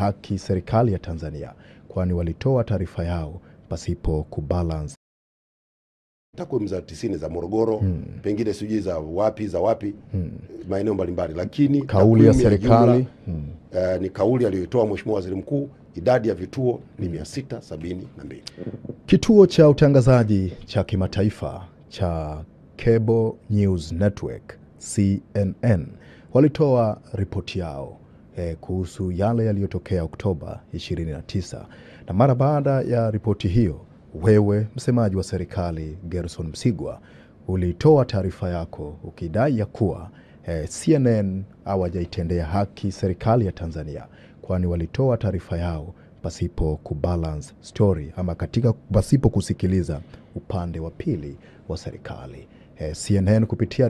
haki serikali ya Tanzania, kwani walitoa taarifa yao pasipo kubalance. Takwimu za 90 za Morogoro, pengine sijui za wapi, maeneo mbalimbali, lakini kauli ya serikali ni kauli aliyoitoa Mheshimiwa Waziri Mkuu. Idadi ya vituo ni 672. Kituo cha utangazaji cha kimataifa cha Cable News Network CNN walitoa ripoti yao kuhusu yale yaliyotokea Oktoba 29, na mara baada ya ripoti hiyo, wewe msemaji wa serikali Gerson Msigwa ulitoa taarifa yako ukidai ya kuwa CNN hawajaitendea haki serikali ya Tanzania, kwani walitoa taarifa yao pasipo kubalance story ama pasipo kusikiliza upande wa pili wa serikali. CNN kupitia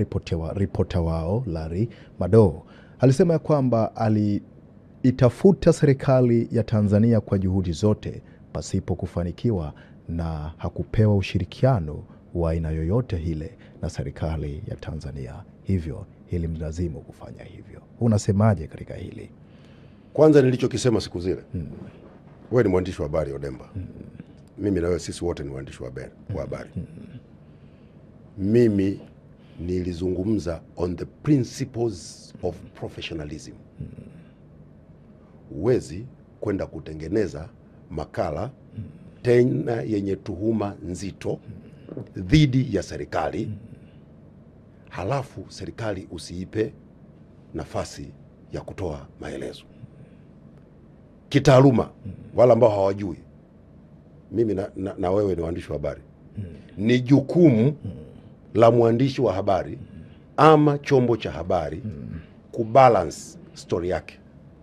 ripota wao Larry Madowo alisema ya kwamba aliitafuta serikali ya Tanzania kwa juhudi zote pasipo kufanikiwa na hakupewa ushirikiano wa aina yoyote ile na serikali ya Tanzania, hivyo ilimlazimu kufanya hivyo. Unasemaje katika hili? Kwanza nilichokisema siku zile, wewe ni mwandishi wa habari Odemba, mimi na wewe sisi wote ni waandishi wa habari. Mimi nilizungumza on the principles of professionalism. Huwezi kwenda kutengeneza makala tena yenye tuhuma nzito dhidi ya serikali, halafu serikali usiipe nafasi ya kutoa maelezo kitaaluma. Wala ambao hawajui, mimi na wewe ni waandishi wa habari, ni jukumu la mwandishi wa habari ama chombo cha habari kubalance story yake,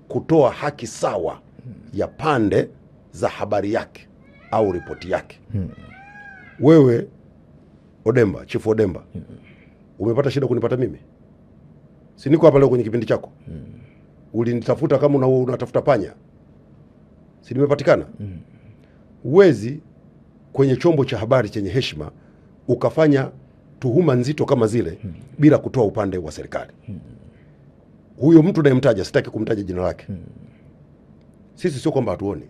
kutoa haki sawa ya pande za habari yake au ripoti yake. Wewe Odemba, Chief Odemba, umepata shida kunipata mimi? Si niko hapa leo kwenye kipindi chako? Ulinitafuta kama unatafuta panya, si nimepatikana? Uwezi kwenye chombo cha habari chenye heshima ukafanya tuhuma nzito kama zile bila kutoa upande wa serikali. Huyo mtu nayemtaja, sitaki kumtaja jina lake, sisi sio kwamba hatuoni.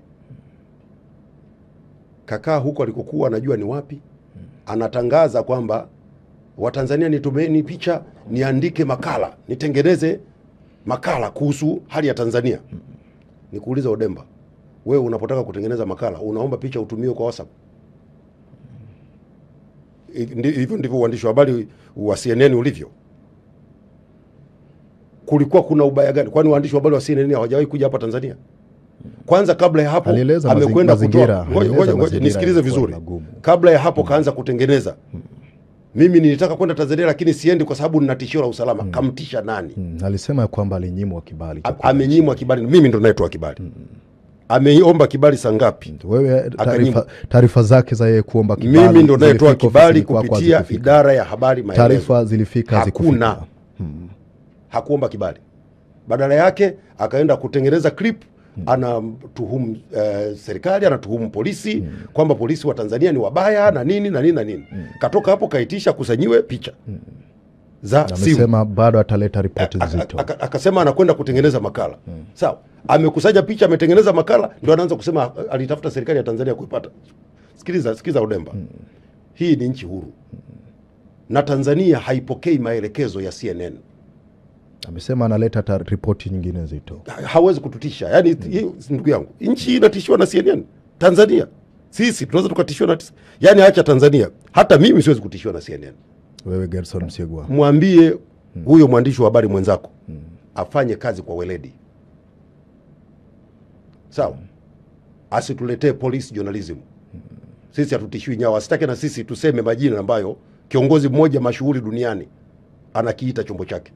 Kakaa huko alikokuwa, anajua ni wapi, anatangaza kwamba Watanzania nitumeni picha, niandike makala, nitengeneze makala kuhusu hali ya Tanzania. Nikuuliza Odemba, wewe unapotaka kutengeneza makala unaomba picha utumiwe kwa WhatsApp? Hivyo ndivyo uandishi wa habari wa CNN ulivyo. Kulikuwa kuna ubaya gani? Kwani waandishi wa habari wa CNN hawajawahi kuja hapa Tanzania? Kwanza kabla ya hapo amekwenda kutoa, nisikilize vizuri, kabla ya hapo kaanza kutengeneza. Mimi nilitaka kwenda Tanzania lakini siendi kwa sababu nina tishio la usalama. Kamtisha nani? Alisema kwamba alinyimwa kibali. Amenyimwa kibali. Mimi ndo naitoa kibali. Ameomba kibali saa ngapi? Wewe taarifa zake za yeye kuomba kibali. Mimi ndo naitoa kibali kupitia idara ya habari maelezo. Taarifa zilifika hakuna. Hakuomba kibali. Badala yake akaenda kutengeneza clip, anatuhumu serikali, anatuhumu polisi kwamba polisi wa Tanzania ni wabaya na nini na nini na nini. Katoka hapo kaitisha kusanyiwe picha za simu. Amesema bado ataleta ripoti nzito. Akasema anakwenda kutengeneza makala. Sawa. Amekusanya picha, ametengeneza makala, ndio anaanza kusema alitafuta serikali ya Tanzania kuipata. Sikiza Odemba. Hii ni nchi huru. Na Tanzania haipokei maelekezo ya CNN. Amesema analeta ripoti nyingine nzito. Hawezi kututisha. Yaani ndugu yangu, nchi inatishiwa na CNN. Tanzania sisi tunaweza tukatishiwa na yaani acha Tanzania. Hata mimi siwezi kutishiwa na CNN. Wewe Gerson Msigwa, mwambie huyo mwandishi wa habari mwenzako afanye kazi kwa weledi. Sawa? Asituletee police journalism. Sisi hatutishiwi nyawa. Asitake na sisi tuseme majina ambayo kiongozi mmoja mashuhuri duniani anakiita chombo chake.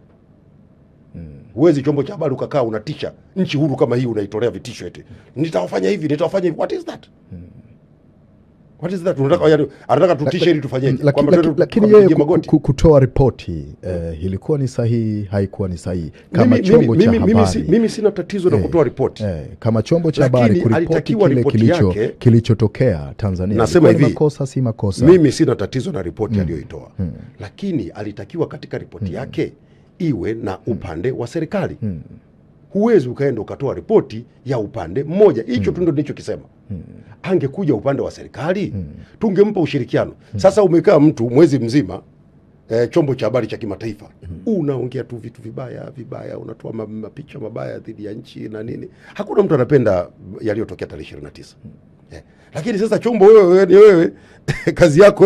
Huwezi chombo cha habari ukakaa unatisha nchi huru kama hii, unaitolea vitisho eti nitawafanya hivi, nitawafanya hivi. What is that? What is that? Anataka tutishe ili tufanyeje? Lakini yeye kutoa ripoti ilikuwa ni sahihi, haikuwa ni sahihi kama chombo cha habari. Mimi sina tatizo na kutoa ripoti. Kama chombo cha habari kuripoti kile kilichotokea Tanzania. Nasema hivi, makosa si makosa. Mimi sina tatizo na ripoti aliyoitoa. Lakini alitakiwa katika ripoti yake iwe na upande wa serikali. huwezi ukaenda ukatoa ripoti ya upande mmoja. Hicho tu ndio nilichokisema. Angekuja upande wa serikali tungempa ushirikiano. Sasa umekaa mtu mwezi mzima chombo cha habari cha kimataifa unaongea tu vitu vibaya, unatoa mapicha mabaya dhidi ya nchi na nini. Hakuna mtu anapenda yaliyotokea tarehe 29. Lakini sasa chombo wewe kazi yako